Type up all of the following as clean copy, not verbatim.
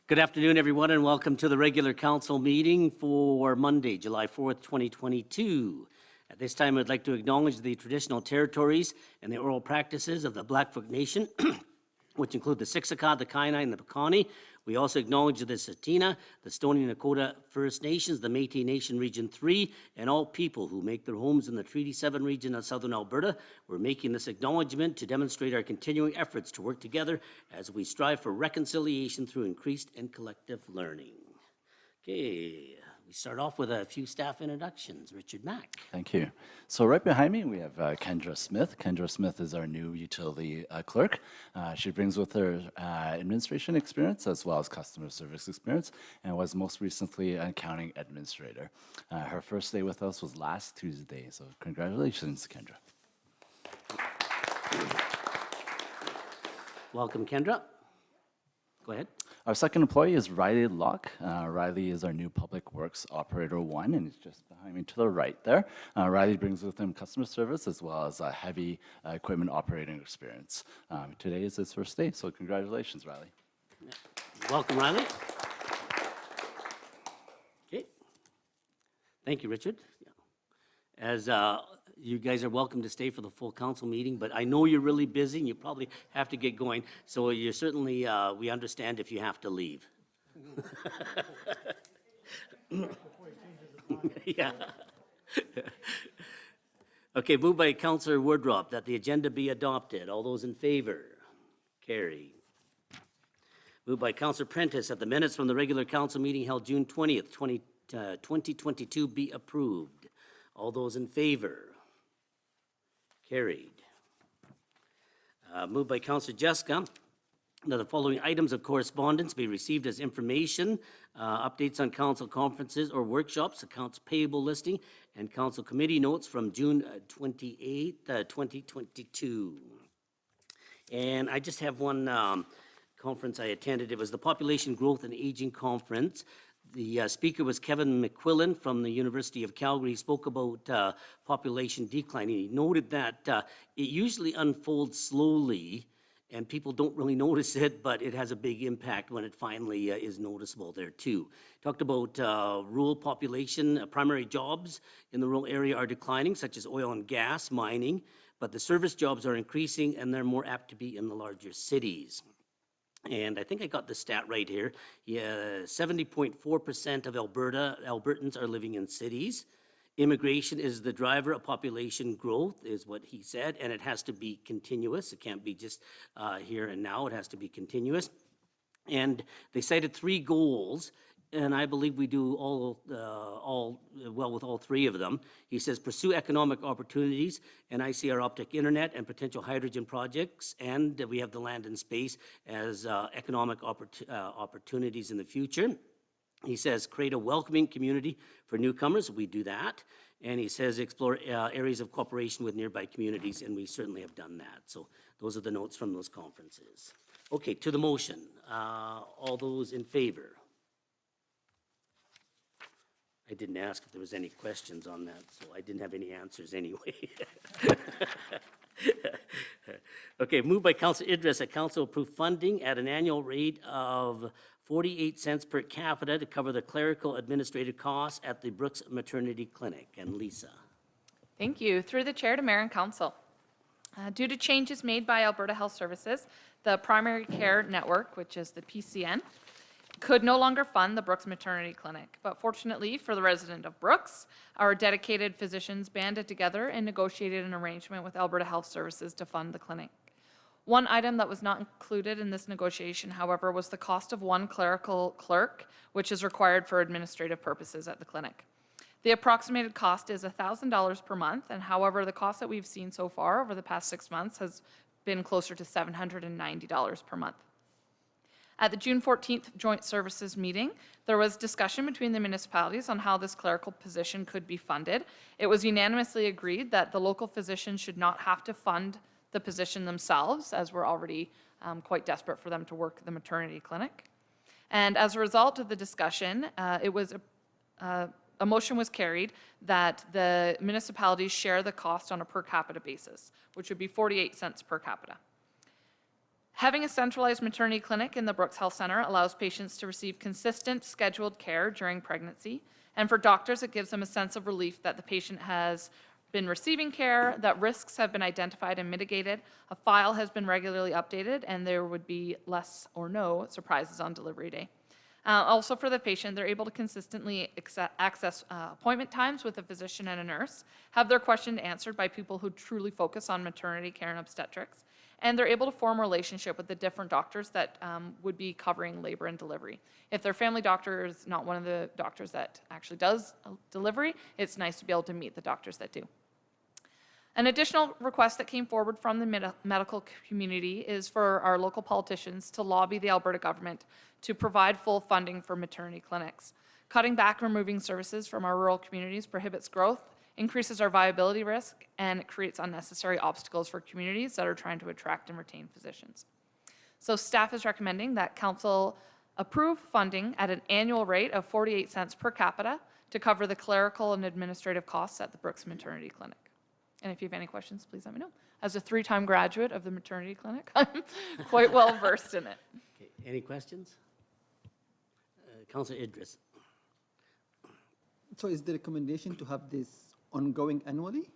Good afternoon, everyone, and welcome to the regular council meeting for Monday, July 4th, 2022. At this time, I'd like to acknowledge the traditional territories and the oral practices of the Blackfoot Nation, which include the Siksika, the Kainai, and the Piikani. We also acknowledge the Tsuut'ina, the Stoney Nakoda First Nations, the Métis Nation Region 3, and all people who make their homes in the Treaty 7 region of southern Alberta. We're making this acknowledgement to demonstrate our continuing efforts to work together as we strive for reconciliation through increased and collective learning. Okay, we start off with a few staff introductions. Richard Mack. Thank you. So right behind me, we have Kendra Smith. Kendra Smith is our new utility clerk. She brings with her administration experience as well as customer service experience and was most recently an accounting administrator. Her first day with us was last Tuesday, so congratulations, Kendra. Welcome, Kendra. Go ahead. Our second employee is Riley Locke. Riley is our new Public Works Operator 1, and he's just behind me to the right there. Riley brings with him customer service as well as a heavy equipment operating experience. Today is his first day, so congratulations, Riley. Welcome, Riley. Okay. Thank you, Richard. As you guys are welcome to stay for the full council meeting, but I know you're really busy and you probably have to get going, so you're certainly, we understand if you have to leave. Yeah. Okay, moved by Councillor Wardrop that the agenda be adopted. All those in favor? Carried. Moved by Councillor Prentice that the minutes from the regular council meeting held June 20th, 2022 be approved. All those in favor? Carried. Moved by Councillor Jessica that the following items of correspondence be received as information, updates on council conferences or workshops, accounts payable listing, and council committee notes from June 28th, 2022. And I just have one conference I attended. It was the Population Growth and Aging Conference. The speaker was Kevin McQuillan from the University of Calgary. He spoke about population decline. He noted that it usually unfolds slowly and people don't really notice it, but it has a big impact when it finally is noticeable there too. Talked about rural population, primary jobs in the rural area are declining, such as oil and gas, mining, but the service jobs are increasing and they're more apt to be in the larger cities. And I think I got the stat right here. 70.4% of Albertans are living in cities. Immigration is the driver of population growth, is what he said, and it has to be continuous. It can't be just here and now. It has to be continuous. And they cited 3 goals, and I believe we do all well with all 3 of them. He says, pursue economic opportunities, and ICR optic internet and potential hydrogen projects, and we have the land and space as economic opportunities in the future. He says, create a welcoming community for newcomers. We do that. And he says, explore areas of cooperation with nearby communities, and we certainly have done that. So those are the notes from those conferences. Okay, to the motion. All those in favor? I didn't ask if there was any questions on that, so I didn't have any answers anyway. Okay, moved by Councillor Idris that Council approve funding at an annual rate of 48 cents per capita to cover the clerical administrative costs at the Brooks Maternity Clinic. And Lisa. Thank you. Through the chair to Mayor and Council. Due to changes made by Alberta Health Services, the Primary Care Network, which is the PCN, could no longer fund the Brooks Maternity Clinic. But fortunately for the resident of Brooks, our dedicated physicians banded together and negotiated an arrangement with Alberta Health Services to fund the clinic. One item that was not included in this negotiation, however, was the cost of one clerical clerk, which is required for administrative purposes at the clinic. The approximated cost is $1,000 per month, and however, the cost that we've seen so far over the past 6 months has been closer to $790 per month. At the June 14th Joint Services meeting, there was discussion between the municipalities on how this clerical position could be funded. It was unanimously agreed that the local physician should not have to fund the position themselves, as we're already quite desperate for them to work at the maternity clinic. And as a result of the discussion, a motion was carried that the municipalities share the cost on a per capita basis, which would be 48 cents per capita. Having a centralized maternity clinic in the Brooks Health Center allows patients to receive consistent, scheduled care during pregnancy, and for doctors, it gives them a sense of relief that the patient has been receiving care, that risks have been identified and mitigated, a file has been regularly updated, and there would be less or no surprises on delivery day. Also for the patient, they're able to consistently access appointment times with a physician and a nurse, have their questions answered by people who truly focus on maternity care and obstetrics, and they're able to form a relationship with the different doctors that would be covering labor and delivery. If their family doctor is not one of the doctors that actually does delivery, it's nice to be able to meet the doctors that do. An additional request that came forward from the medical community is for our local politicians to lobby the Alberta government to provide full funding for maternity clinics. Cutting back and removing services from our rural communities prohibits growth, increases our viability risk, and it creates unnecessary obstacles for communities that are trying to attract and retain physicians. So staff is recommending that council approve funding at an annual rate of 48 cents per capita to cover the clerical and administrative costs at the Brooks Maternity Clinic. And if you have any questions, please let me know. As a 3-time graduate of the maternity clinic, I'm quite well versed in it. Okay, any questions? Councillor Idris. So is the recommendation to have this ongoing annually?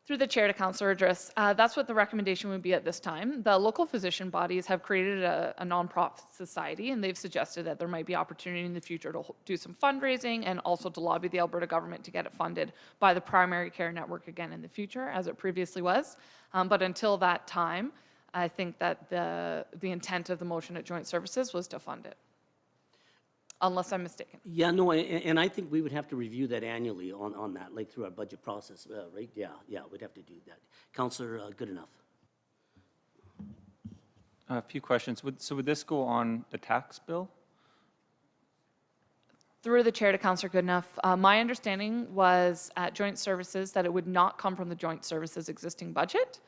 Through the chair to Councillor Idris, that's what the recommendation would be at this time. The local physician bodies have created a nonprofit society, and they've suggested that there might be opportunity in the future to do some fundraising and also to lobby the Alberta government to get it funded by the primary care network again in the future, as it previously was. But until that time, I think that the intent of the motion at Joint Services was to fund it, unless I'm mistaken. Yeah, no, and I think we would have to review that annually on that, like through our budget process, right? Yeah, we'd have to do that. Councillor Goodenough. A few questions. So would this go on the tax bill? Through the chair to Councillor Goodenough, my understanding was at Joint Services that it would not come from the Joint Services existing budget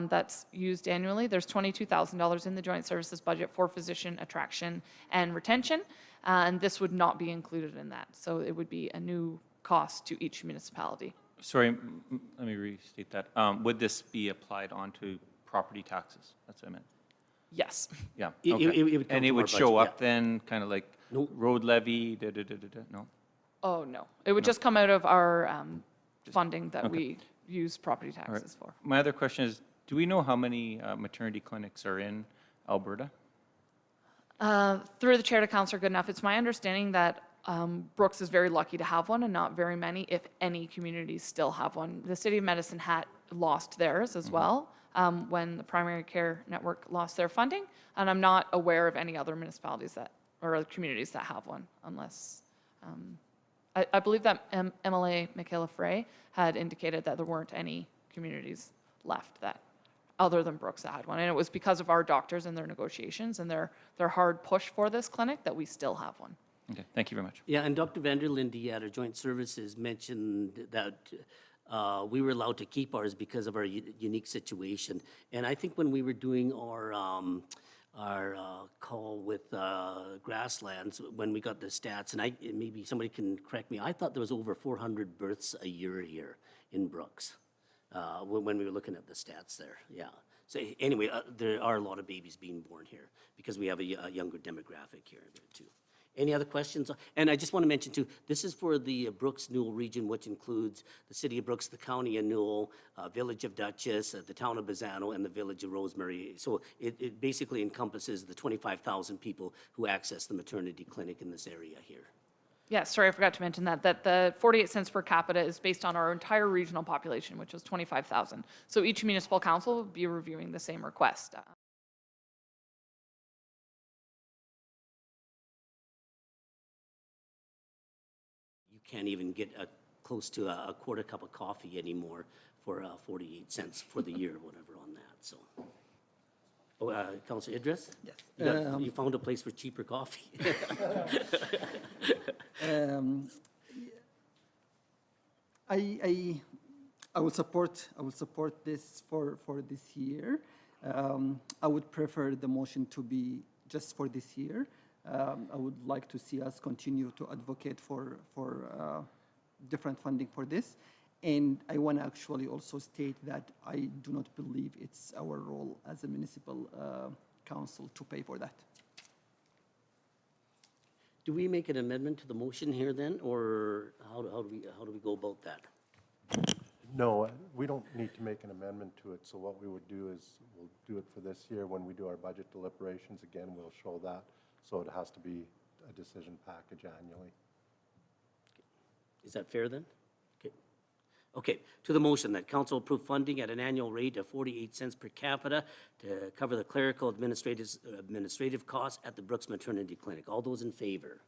that's used annually. There's $22,000 in the Joint Services budget for physician attraction and retention, and this would not be included in that. So it would be a new cost to each municipality. Sorry, let me restate that. Would this be applied onto property taxes? That's what I meant. Yes. Yeah, It- okay. it would come And it from our would show budget, up then, kind of like No. road levy, no? Oh, no. It would just come out of our funding that Okay. we use property All right. taxes for. My other question is, do we know how many maternity clinics are in Alberta? Through the chair to Councillor Goodenough, it's my understanding that Brooks is very lucky to have one and not very many, if any, communities still have one. The City of Medicine Hat lost theirs as well when the primary care network lost their funding, and I'm not aware of any other municipalities that, or other communities that have one, unless, I believe that MLA Michaela Frey had indicated that there weren't any communities left that, other than Brooks, that had one. And it was because of our doctors and their negotiations and their hard push for this clinic that we still have one. Okay, thank you very much. Yeah, and Dr. Vanderlinde at our Joint Services mentioned that we were allowed to keep ours because of our unique situation. And I think when we were doing our call with Grasslands, when we got the stats, and maybe somebody can correct me, I thought there was over 400 births a year here in Brooks when we were looking at the stats there, yeah. So anyway, there are a lot of babies being born here because we have a younger demographic here too. Any other questions? And I just want to mention too, this is for the Brooks-Newell region, which includes the city of Brooks, the county of Newell, village of Dutchess, the town of Bazzano, and the village of Rosemary. So it basically encompasses the 25,000 people who access the maternity clinic in this area here. Yeah, sorry, I forgot to mention that the 48 cents per capita is based on our entire regional population, which was 25,000. So each municipal council will be reviewing the same request. You can't even get close to a quarter cup of coffee anymore for 48 cents for the year, whatever on that, so. Oh, Councillor Idris? Yes. You found a place for cheaper coffee? I would support this for this year. I would prefer the motion to be just for this year. I would like to see us continue to advocate for different funding for this. And I want to actually also state that I do not believe it's our role as a municipal council to pay for that. Do we make an amendment to the motion here then, or how do we go about that? No, we don't need to make an amendment to it, so what we would do is, we'll do it for this year. When we do our budget deliberations, again, we'll show that, so it has to be a decision package annually. Is that fair then? Okay. Okay, to the motion that council approve funding at an annual rate of 48 cents per capita to cover the clerical administrative costs at the Brooks Maternity Clinic. All those in favor?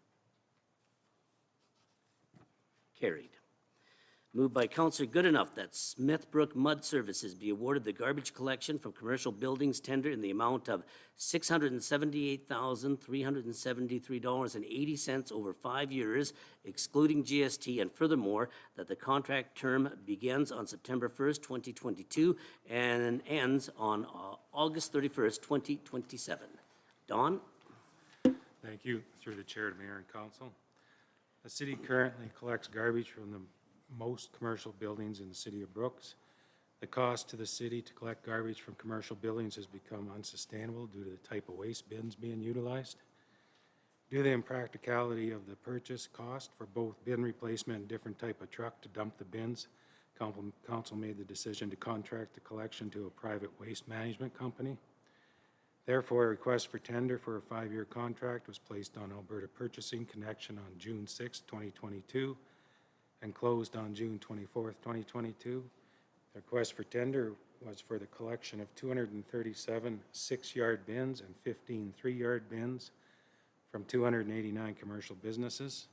Carried. Moved by Councillor Goodenough that Smithbrook Mud Services be awarded the garbage collection from commercial buildings tender in the amount of $678,373.80 over 5 years, excluding GST, and furthermore, that the contract term begins on September 1st, 2022, and ends on August 31st, 2027. Don? Thank you. Through the chair to mayor and council. The city currently collects garbage from the most commercial buildings in the city of Brooks. The cost to the city to collect garbage from commercial buildings has become unsustainable due to the type of waste bins being utilized. Due to the impracticality of the purchase cost for both bin replacement and different type of truck to dump the bins, council made the decision to contract the collection to a private waste management company. Therefore, a request for tender for a 5-year contract was placed on Alberta Purchasing Connection on June 6, 2022, and closed on June 24th, 2022. The request for tender was for the collection of 237 6-yard bins and 15 3-yard bins from 289 commercial businesses.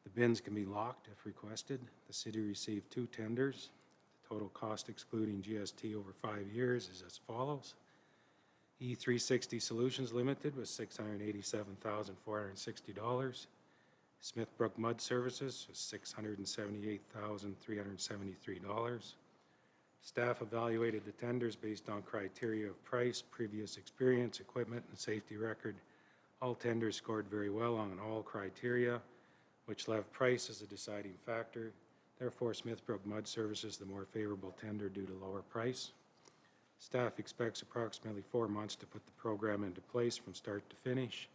The bins can be locked if requested. The city received 2 tenders. The total cost excluding GST over 5 years is as follows. E360 Solutions Limited was $687,460. Smithbrook Mud Services was $678,373. Staff evaluated the tenders based on criteria of price, previous experience, equipment, and safety record. All tenders scored very well on all criteria, which left price as a deciding factor. Therefore, Smithbrook Mud Services the more favorable tender due to lower price. Staff expects approximately 4 months to put the program into place from start to finish.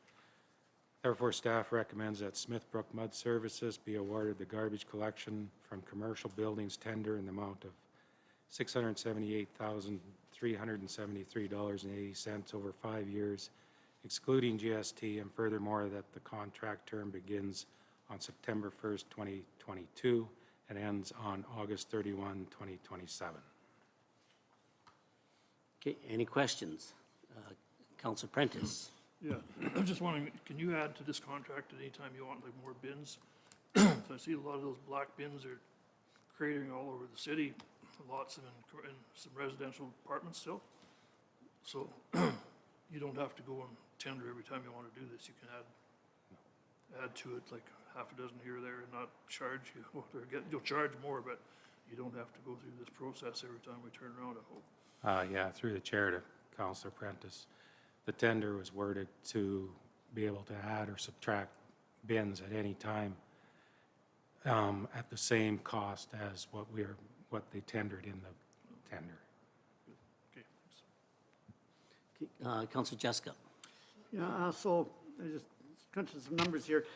Therefore, staff recommends that Smithbrook Mud Services be awarded the garbage collection from commercial buildings tender in the amount of $678,373.80 over 5 years, excluding GST, and furthermore that the contract term begins on September 1st, 2022, and ends on August 31, 2027. Okay, any questions? Councillor Prentice? Yeah, I'm just wondering, can you add to this contract at any time you want, like more bins? So I see a lot of those black bins are cratering all over the city, lots of them in some residential apartments still. So you don't have to go and tender every time you want to do this. You can add to it like half a dozen here or there and not charge you, or you'll charge more, but you don't have to go through this process every time we turn around, I hope. Yeah, through the chair to Councillor Prentice. The tender was worded to be able to add or subtract bins at any time at the same cost as what they tendered in the tender. Okay, thanks. Okay, Councillor Jessica? Yeah, so I just crunching some numbers here.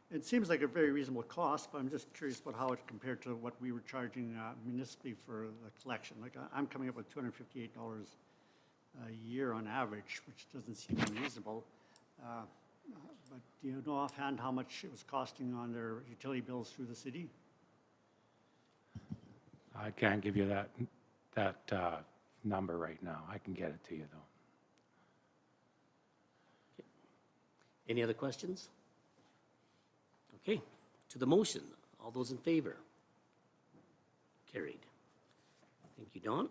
It seems like a very reasonable cost, but I'm just curious about how it compared to what we were charging municipally for the collection. Like I'm coming up with $258 a year on average, which doesn't seem unreasonable. But do you know offhand how much it was costing on their utility bills through the city? I can't give you that number right now. I can get it to you, though. Any other questions? Okay, to the motion. All those in favor? Carried. Thank you, Don.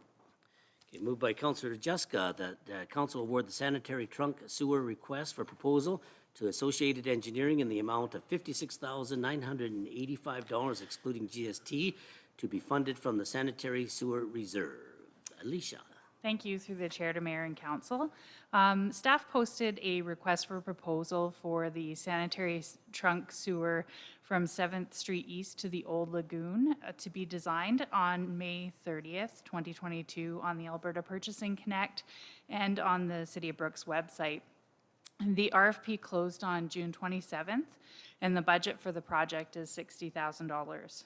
Okay, moved by Councillor Jessica that council award the sanitary trunk sewer request for proposal to Associated Engineering in the amount of $56,985, excluding GST, to be funded from the sanitary sewer reserve. Alicia. Thank you, through the chair to mayor and council. Staff posted a request for proposal for the sanitary trunk sewer from 7th Street East to the Old Lagoon to be designed on May 30th, 2022 on the Alberta Purchasing Connect and on the City of Brooks website. The RFP closed on June 27th, and the budget for the project is $60,000.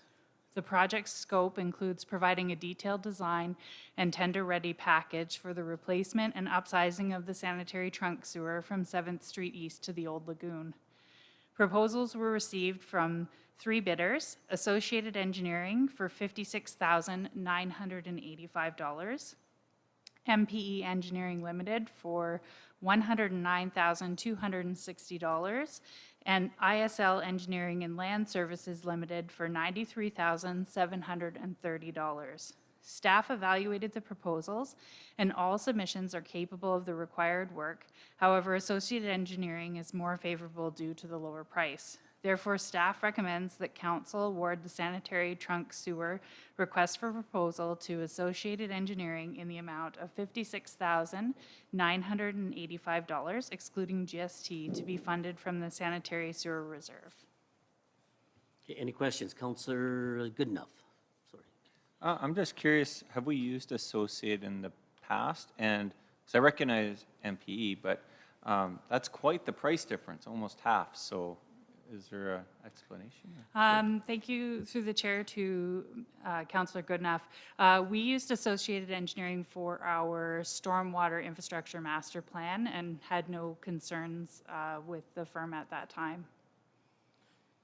The project's scope includes providing a detailed design and tender-ready package for the replacement and upsizing of the sanitary trunk sewer from 7th Street East to the Old Lagoon. Proposals were received from 3 bidders: Associated Engineering for $56,985, MPE Engineering Limited for $109,260, and ISL Engineering and Land Services Limited for $93,730. Staff evaluated the proposals, and all submissions are capable of the required work. However, Associated Engineering is more favorable due to the lower price. Therefore, staff recommends that council award the sanitary trunk sewer request for proposal to Associated Engineering in the amount of $56,985, excluding GST, to be funded from the sanitary sewer reserve. Okay, any questions? Councillor Goodenough. Sorry. I'm just curious, have we used Associate in the past? And, so I recognize MPE, but that's quite the price difference, almost half, so is there an explanation? Thank you, through the chair, to Councillor Goodenough. We used Associated Engineering for our stormwater infrastructure master plan and had no concerns with the firm at that time.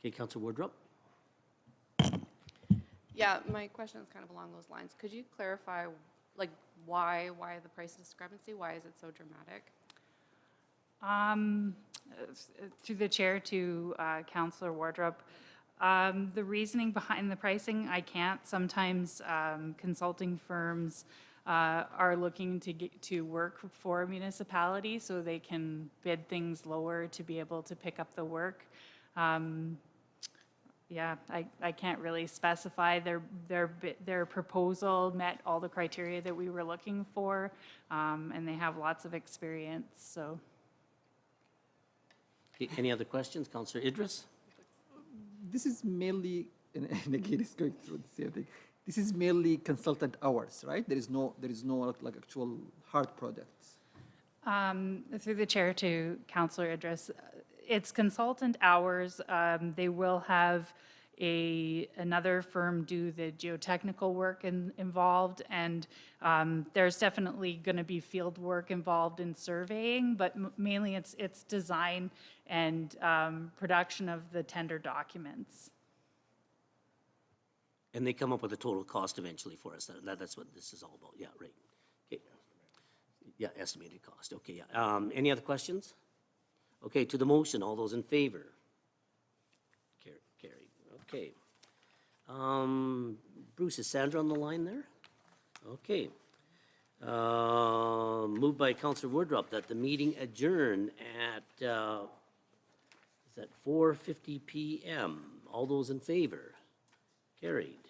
Okay, Councillor Wardrop. Yeah, my question is kind of along those lines. Could you clarify, like, why the price discrepancy? Why is it so dramatic? Through the chair to Councillor Wardrop, the reasoning behind the pricing, I can't. Sometimes consulting firms are looking to work for a municipality, so they can bid things lower to be able to pick up the work. Yeah, I can't really specify. Their proposal met all the criteria that we were looking for, and they have lots of experience, so. Okay, any other questions? Councillor Idris? This is mainly, and again, it's going through the same thing. This is mainly consultant hours, right? There is no like actual hard products. Through the chair to Councillor Idris, it's consultant hours. They will have another firm do the geotechnical work involved, and there's definitely going to be field work involved in surveying, but mainly it's design and production of the tender documents. And they come up with a total cost eventually for us. That's what this is all about. Yeah, right. Okay. Yeah, estimated cost. Okay, yeah. Any other questions? Okay, to the motion, all those in favor? Carried. Okay. Bruce, is Sandra on the line there? Okay. Moved by Councillor Wardrop that the meeting adjourn at, is that 4:50 p.m.? All those in favor? Carried.